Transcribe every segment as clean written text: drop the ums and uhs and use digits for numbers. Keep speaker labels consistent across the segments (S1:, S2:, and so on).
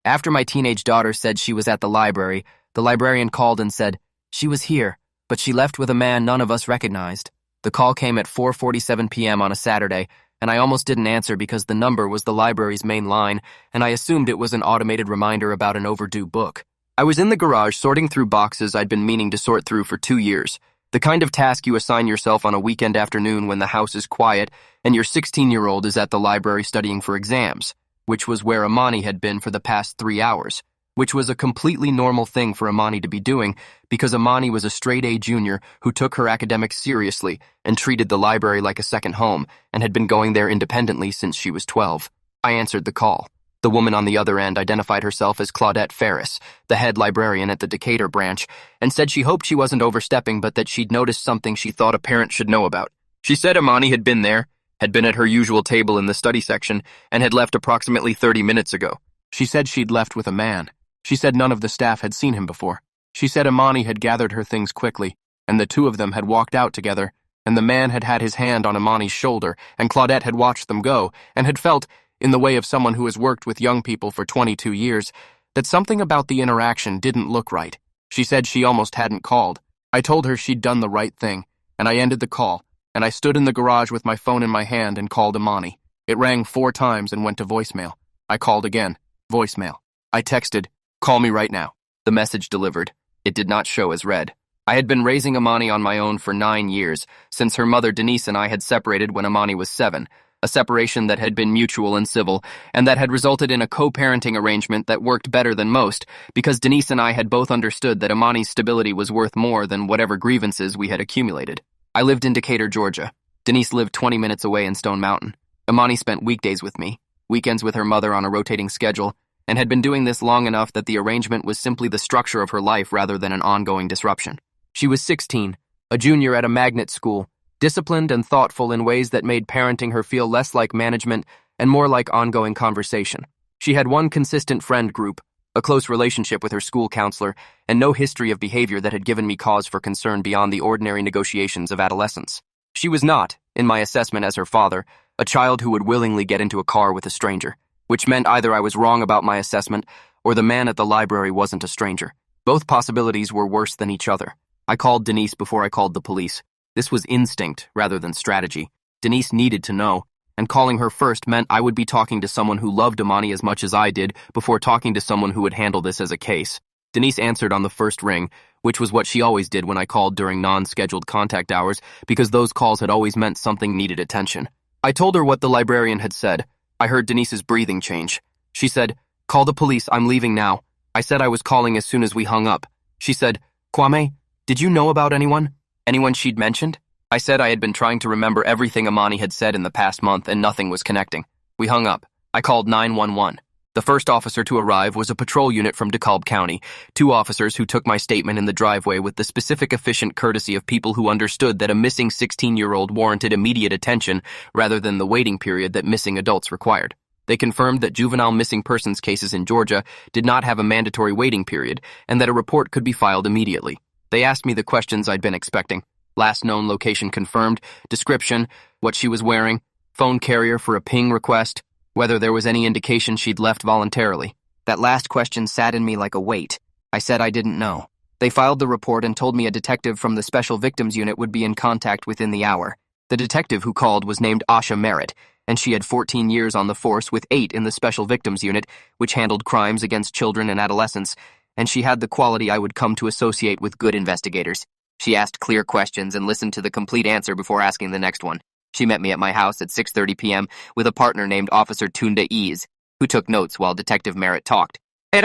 S1: After my teenage daughter said she was at the librarian called and said, "She was here, but she left with a man none of us recognized." The call came at 4:47 p.m. on a Saturday, and I almost didn't answer because the number was the library's main line, and I assumed it was an automated reminder about an overdue book. I was in the garage sorting through boxes I'd been meaning to sort through for 2 years. The kind of task you assign yourself on a weekend afternoon when the house is quiet and your 16-year-old is at the library studying for exams, which was where Amani had been for the past 3 hours, which was a completely normal thing for Amani to be doing because Amani was a straight-A junior who took her academics seriously and treated the library like a second home and had been going there independently since she was 12. I answered the call. The woman on the other end identified herself as Claudette Ferris, the head librarian at the Decatur branch, and said she hoped she wasn't overstepping but that she'd noticed something she thought a parent should know about. She said Amani had been there, had been at her usual table in the study section, and had left approximately 30 minutes ago. She said she'd left with a man. She said none of the staff had seen him before. She said Amani had gathered her things quickly, and the two of them had walked out together, and the man had had his hand on Amani's shoulder, and Claudette had watched them go, and had felt, in the way of someone who has worked with young people for 22 years, that something about the interaction didn't look right. She said she almost hadn't called. I told her she'd done the right thing, and I ended the call, and I stood in the garage with my phone in my hand and called Amani. It rang 4 times and went to voicemail. I called again. Voicemail. I texted, "Call me right now." The message delivered. It did not show as read. I had been raising Amani on my own for 9 years, since her mother Denise and I had separated when Amani was 7, a separation that had been mutual and civil, and that had resulted in a co-parenting arrangement that worked better than most, because Denise and I had both understood that Amani's stability was worth more than whatever grievances we had accumulated. I lived in Decatur, Georgia. Denise lived 20 minutes away in Stone Mountain. Amani spent weekdays with me, weekends with her mother on a rotating schedule, and had been doing this long enough that the arrangement was simply the structure of her life rather than an ongoing disruption. She was 16, a junior at a magnet school, disciplined and thoughtful in ways that made parenting her feel less like management and more like ongoing conversation. She had one consistent friend group, a close relationship with her school counselor, and no history of behavior that had given me cause for concern beyond the ordinary negotiations of adolescence. She was not, in my assessment as her father, a child who would willingly get into a car with a stranger, which meant either I was wrong about my assessment or the man at the library wasn't a stranger. Both possibilities were worse than each other. I called Denise before I called the police. This was instinct rather than strategy. Denise needed to know, and calling her first meant I would be talking to someone who loved Amani as much as I did before talking to someone who would handle this as a case. Denise answered on the first ring, which was what she always did when I called during non-scheduled contact hours because those calls had always meant something needed attention. I told her what the librarian had said. I heard Denise's breathing change. She said, "Call the police, I'm leaving now." I said I was calling as soon as we hung up. She said, "Kwame, did you know about anyone? Anyone she'd mentioned?" I said I had been trying to remember everything Amani had said in the past month and nothing was connecting. We hung up. I called 911. The first officer to arrive was a patrol unit from DeKalb County, 2 officers who took my statement in the driveway with the specific efficient courtesy of people who understood that a missing 16-year-old warranted immediate attention rather than the waiting period that missing adults required. They confirmed that juvenile missing persons cases in Georgia did not have a mandatory waiting period and that a report could be filed immediately. They asked me the questions I'd been expecting. Last known location confirmed, description, what she was wearing, phone carrier for a ping request, whether there was any indication she'd left voluntarily. That last question sat in me like a weight. I said I didn't know. They filed the report and told me a detective from the Special Victims Unit would be in contact within the hour. The detective who called was named Asha Merritt, and she had 14 years on the force with 8 in the Special Victims Unit, which handled crimes against children and adolescents, and she had the quality I would come to associate with good investigators. She asked clear questions and listened to the complete answer before asking the next one. She met me at my house at 6:30 p.m. with a partner named Officer Tunda Ease, who took notes while Detective Merritt talked.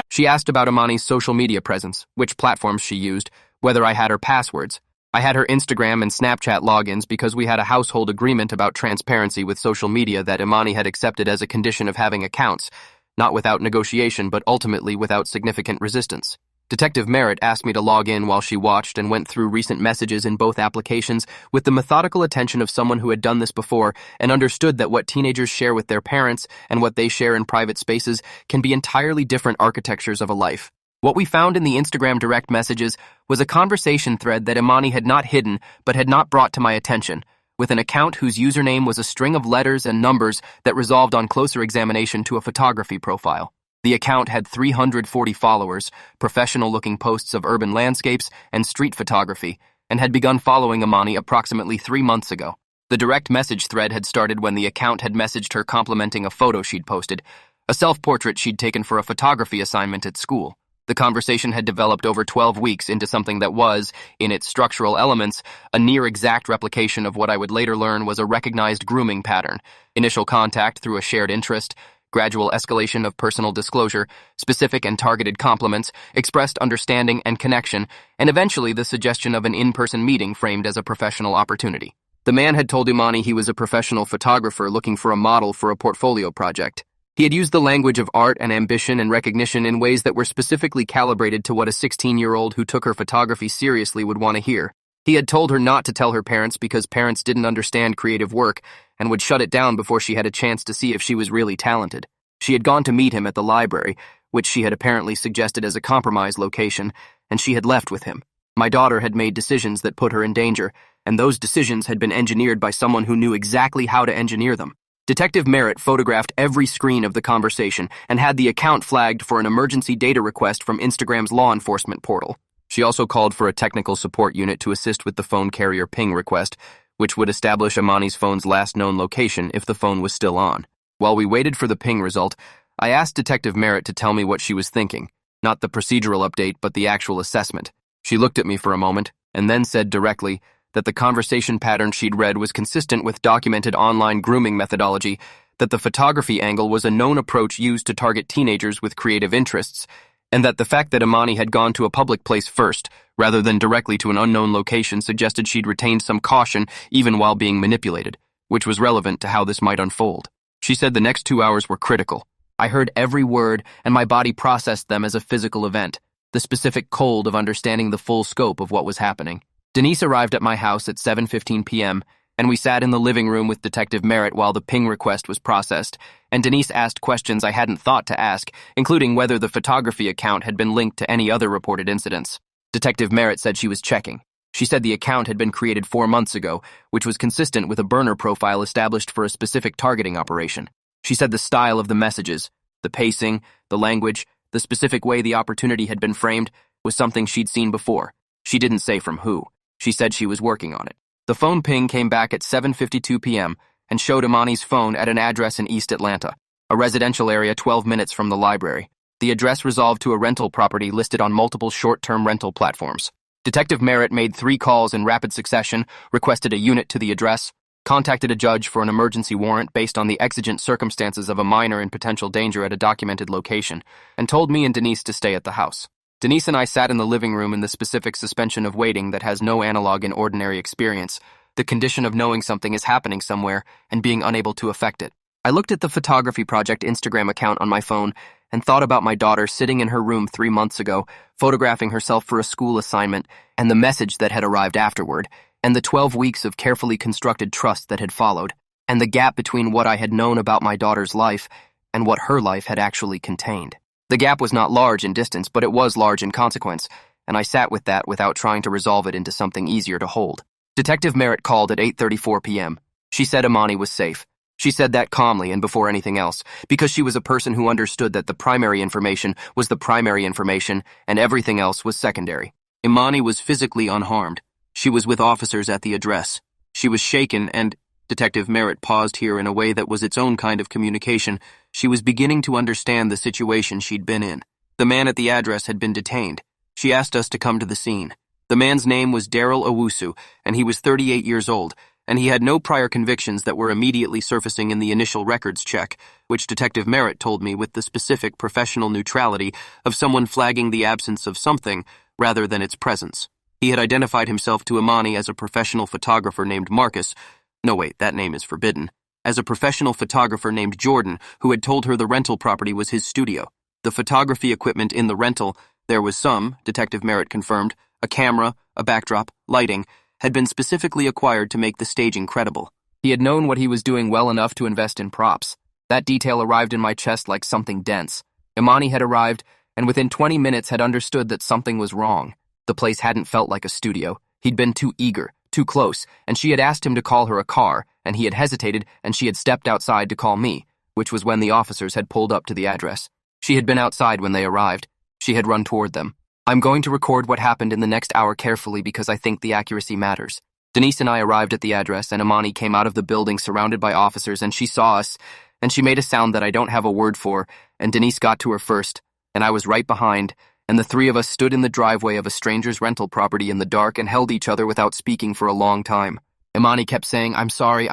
S1: She asked about Amani's social media presence, which platforms she used, whether I had her passwords. I had her Instagram and Snapchat logins because we had a household agreement about transparency with social media that Amani had accepted as a condition of having accounts, not without negotiation but ultimately without significant resistance. Detective Merritt asked me to log in while she watched and went through recent messages in both applications with the methodical attention of someone who had done this before and understood that what teenagers share with their parents and what they share in private spaces can be entirely different architectures of a life. What we found in the Instagram direct messages was a conversation thread that Amani had not hidden but had not brought to my attention, with an account whose username was a string of letters and numbers that resolved on closer examination to a photography profile. The account had 340 followers, professional-looking posts of urban landscapes and street photography, and had begun following Imani approximately 3 months ago. The direct message thread had started when the account had messaged her complimenting a photo she'd posted, a self-portrait she'd taken for a photography assignment at school. The conversation had developed over 12 weeks into something that was, in its structural elements, a near-exact replication of what I would later learn was a recognized grooming pattern: initial contact through a shared interest, gradual escalation of personal disclosure, specific and targeted compliments, expressed understanding and connection, and eventually the suggestion of an in-person meeting framed as a professional opportunity. The man had told Imani he was a professional photographer looking for a model for a portfolio project. He had used the language of art and ambition and recognition in ways that were specifically calibrated to what a 16-year-old who took her photography seriously would want to hear. He had told her not to tell her parents because parents didn't understand creative work and would shut it down before she had a chance to see if she was really talented. She had gone to meet him at the library, which she had apparently suggested as a compromise location, and she had left with him. My daughter had made decisions that put her in danger, and those decisions had been engineered by someone who knew exactly how to engineer them. Detective Merritt photographed every screen of the conversation and had the account flagged for an emergency data request from Instagram's law enforcement portal. She also called for a technical support unit to assist with the phone carrier ping request, which would establish Imani's phone's last known location if the phone was still on. While we waited for the ping result, I asked Detective Merritt to tell me what she was thinking, not the procedural update but the actual assessment. She looked at me for a moment and then said directly that the conversation pattern she'd read was consistent with documented online grooming methodology, that the photography angle was a known approach used to target teenagers with creative interests, and that the fact that Imani had gone to a public place first, rather than directly to an unknown location, suggested she'd retained some caution even while being manipulated, which was relevant to how this might unfold. She said the next 2 hours were critical. I heard every word, and my body processed them as a physical event, the specific cold of understanding the full scope of what was happening. Denise arrived at my house at 7:15 p.m., and we sat in the living room with Detective Merritt while the ping request was processed, and Denise asked questions I hadn't thought to ask, including whether the photography account had been linked to any other reported incidents. Detective Merritt said she was checking. She said the account had been created 4 months ago, which was consistent with a burner profile established for a specific targeting operation. She said the style of the messages, the pacing, the language, the specific way the opportunity had been framed was something she'd seen before. She didn't say from who. She said she was working on it. The phone ping came back at 7:52 p.m. and showed Imani's phone at an address in East Atlanta, a residential area 12 minutes from the library. The address resolved to a rental property listed on multiple short-term rental platforms. Detective Merritt made 3 calls in rapid succession, requested a unit to the address, contacted a judge for an emergency warrant based on the exigent circumstances of a minor in potential danger at a documented location, and told me and Denise to stay at the house. Denise and I sat in the living room in the specific suspension of waiting that has no analog in ordinary experience, the condition of knowing something is happening somewhere and being unable to affect it. I looked at the photography project Instagram account on my phone and thought about my daughter sitting in her room 3 months ago, photographing herself for a school assignment, and the message that had arrived afterward, and the 12 weeks of carefully constructed trust that had followed, and the gap between what I had known about my daughter's life and what her life had actually contained. The gap was not large in distance, but it was large in consequence, and I sat with that without trying to resolve it into something easier to hold. Detective Merritt called at 8:34 p.m. She said Imani was safe. She said that calmly and before anything else, because she was a person who understood that the primary information was the primary information and everything else was secondary. Imani was physically unharmed. She was with officers at the address. She was shaken and, Detective Merritt paused here in a way that was its own kind of communication, she was beginning to understand the situation she'd been in. The man at the address had been detained. She asked us to come to the scene. The man's name was Daryl Owusu, and he was 38 years old, and he had no prior convictions that were immediately surfacing in the initial records check, which Detective Merritt told me with the specific professional neutrality of someone flagging the absence of something rather than its presence. He had identified himself to Imani as a professional photographer named Marcus. No, wait, that name is forbidden. As a professional photographer named Jordan, who had told her the rental property was his studio. The photography equipment in the rental, there was some, Detective Merritt confirmed, a camera, a backdrop, lighting, had been specifically acquired to make the staging credible. He had known what he was doing well enough to invest in props. That detail arrived in my chest like something dense. Imani had arrived, and within 20 minutes had understood that something was wrong. The place hadn't felt like a studio. He'd been too eager, too close, and she had asked him to call her a car, and he had hesitated, and she had stepped outside to call me, which was when the officers had pulled up to the address. She had been outside when they arrived. She had run toward them. I'm going to record what happened in the next hour carefully because I think the accuracy matters. Denise and I arrived at the address, and Imani came out of the building surrounded by officers, and she saw us, and she made a sound that I don't have a word for, and Denise got to her first, and I was right behind, and the three of us stood in the driveway of a stranger's rental property in the dark and held each other without speaking for a long time. Imani kept saying, I'm sorry,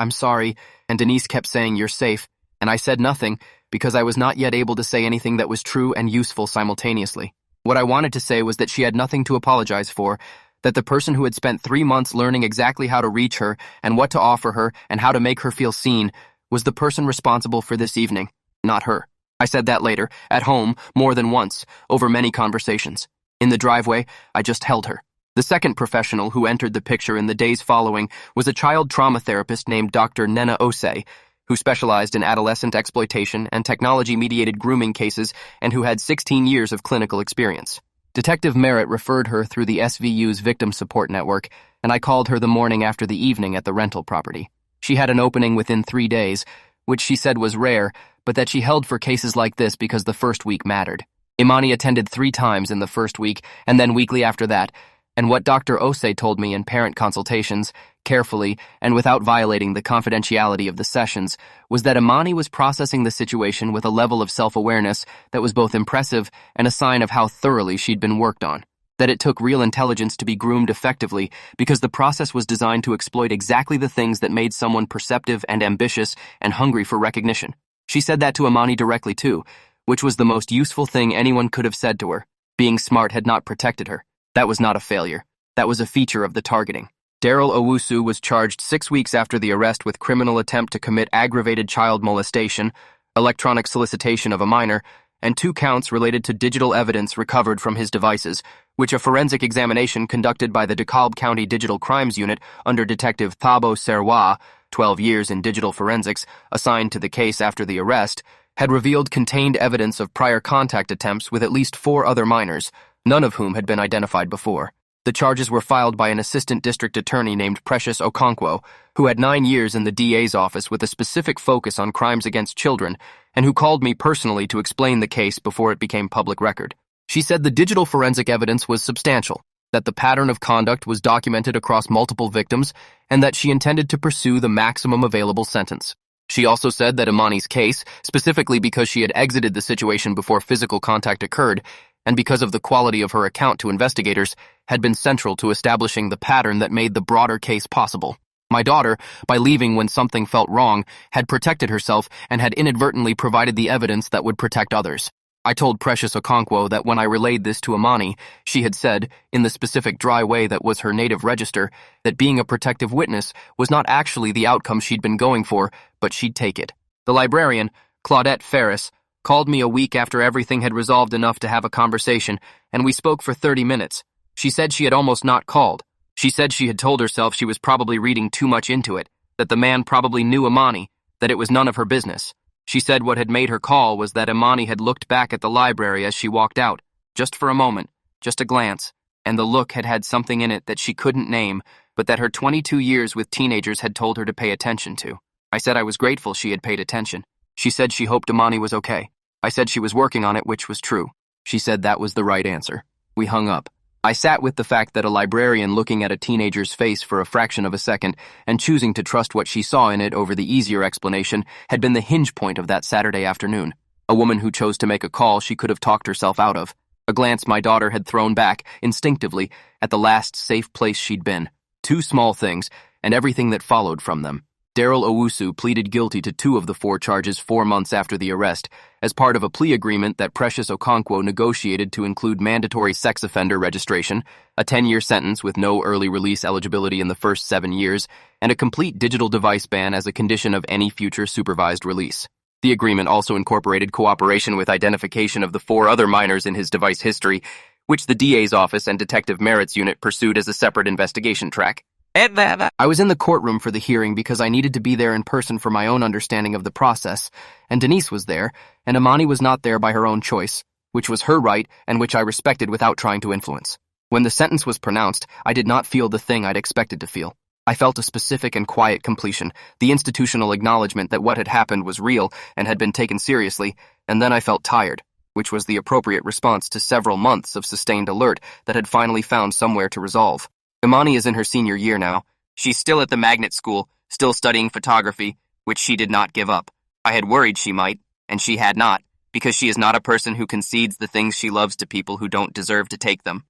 S1: and Denise kept saying, you're safe, and I said nothing because I was not yet able to say anything that was true and useful simultaneously. What I wanted to say was that she had nothing to apologize for, that the person who had spent 3 months learning exactly how to reach her and what to offer her and how to make her feel seen was the person responsible for this evening, not her. I said that later, at home, more than once, over many conversations. In the driveway, I just held her. The second professional who entered the picture in the days following was a child trauma therapist named Dr. Nena Osei, who specialized in adolescent exploitation and technology-mediated grooming cases and who had 16 years of clinical experience. Detective Merritt referred her through the SVU's victim support network, and I called her the morning after the evening at the rental property. She had an opening within 3 days, which she said was rare, but that she held for cases like this because the first week mattered. Imani attended 3 times in the first week, and then weekly after that, and what Dr. Osei told me in parent consultations, carefully and without violating the confidentiality of the sessions, was that Imani was processing the situation with a level of self-awareness that was both impressive and a sign of how thoroughly she'd been worked on. That it took real intelligence to be groomed effectively because the process was designed to exploit exactly the things that made someone perceptive and ambitious and hungry for recognition. She said that to Imani directly too, which was the most useful thing anyone could have said to her. Being smart had not protected her. That was not a failure. That was a feature of the targeting. Daryl Owusu was charged 6 weeks after the arrest with criminal attempt to commit aggravated child molestation, electronic solicitation of a minor, and 2 counts related to digital evidence recovered from his devices, which a forensic examination conducted by the DeKalb County Digital Crimes Unit under Detective Thabo Serwa, 12 years in digital forensics, assigned to the case after the arrest, had revealed contained evidence of prior contact attempts with at least 4 other minors, none of whom had been identified before. The charges were filed by an assistant district attorney named Precious Okonkwo, who had 9 years in the DA's office with a specific focus on crimes against children, and who called me personally to explain the case before it became public record. She said the digital forensic evidence was substantial, that the pattern of conduct was documented across multiple victims, and that she intended to pursue the maximum available sentence. She also said that Imani's case, specifically because she had exited the situation before physical contact occurred, and because of the quality of her account to investigators, had been central to establishing the pattern that made the broader case possible. My daughter, by leaving when something felt wrong, had protected herself and had inadvertently provided the evidence that would protect others. I told Precious Okonkwo that when I relayed this to Imani, she had said, in the specific dry way that was her native register, that being a protective witness was not actually the outcome she'd been going for, but she'd take it. The librarian, Claudette Ferris, called me a week after everything had resolved enough to have a conversation, and we spoke for 30 minutes. She said she had almost not called. She said she had told herself she was probably reading too much into it, that the man probably knew Imani, that it was none of her business. She said what had made her call was that Imani had looked back at the library as she walked out, just for a moment, just a glance, and the look had had something in it that she couldn't name, but that her 22 years with teenagers had told her to pay attention to. I said I was grateful she had paid attention. She said she hoped Imani was okay. I said she was working on it, which was true. She said that was the right answer. We hung up. I sat with the fact that a librarian looking at a teenager's face for a fraction of a second and choosing to trust what she saw in it over the easier explanation had been the hinge point of that Saturday afternoon. A woman who chose to make a call she could have talked herself out of. A glance my daughter had thrown back, instinctively, at the last safe place she'd been. 2 small things, and everything that followed from them. Daryl Owusu pleaded guilty to 2 of the 4 charges 4 months after the arrest, as part of a plea agreement that Precious Okonkwo negotiated to include mandatory sex offender registration, a 10-year sentence with no early release eligibility in the first 7 years, and a complete digital device ban as a condition of any future supervised release. The agreement also incorporated cooperation with identification of the 4 other minors in his device history, which the DA's office and Detective Merritt's unit pursued as a separate investigation track. I was in the courtroom for the hearing because I needed to be there in person for my own understanding of the process, and Denise was there, and Imani was not there by her own choice, which was her right and which I respected without trying to influence. When the sentence was pronounced, I did not feel the thing I'd expected to feel. I felt a specific and quiet completion, the institutional acknowledgement that what had happened was real and had been taken seriously, and then I felt tired, which was the appropriate response to several months of sustained alert that had finally found somewhere to resolve. Imani is in her senior year now. She's still at the magnet school, still studying photography, which she did not give up. I had worried she might, and she had not, because she is not a person who concedes the things she loves to people who don't deserve to take them.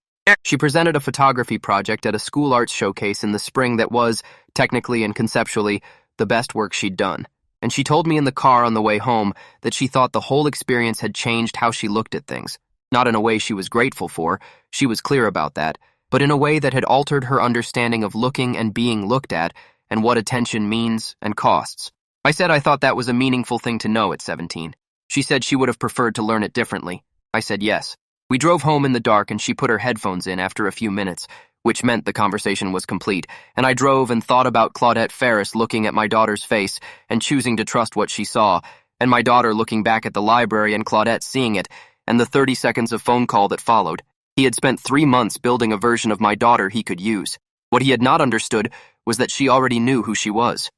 S1: She presented a photography project at a school arts showcase in the spring that was, technically and conceptually, the best work she'd done. And she told me in the car on the way home that she thought the whole experience had changed how she looked at things. Not in a way she was grateful for, she was clear about that, but in a way that had altered her understanding of looking and being looked at and what attention means and costs. I said I thought that was a meaningful thing to know at 17. She said she would have preferred to learn it differently. I said yes. We drove home in the dark and she put her headphones in after a few minutes, which meant the conversation was complete, and I drove and thought about Claudette Ferris looking at my daughter's face and choosing to trust what she saw, and my daughter looking back at the library and Claudette seeing it, and the 30 seconds of phone call that followed. He had spent 3 months building a version of my daughter he could use. What he had not understood was that she already knew who she was.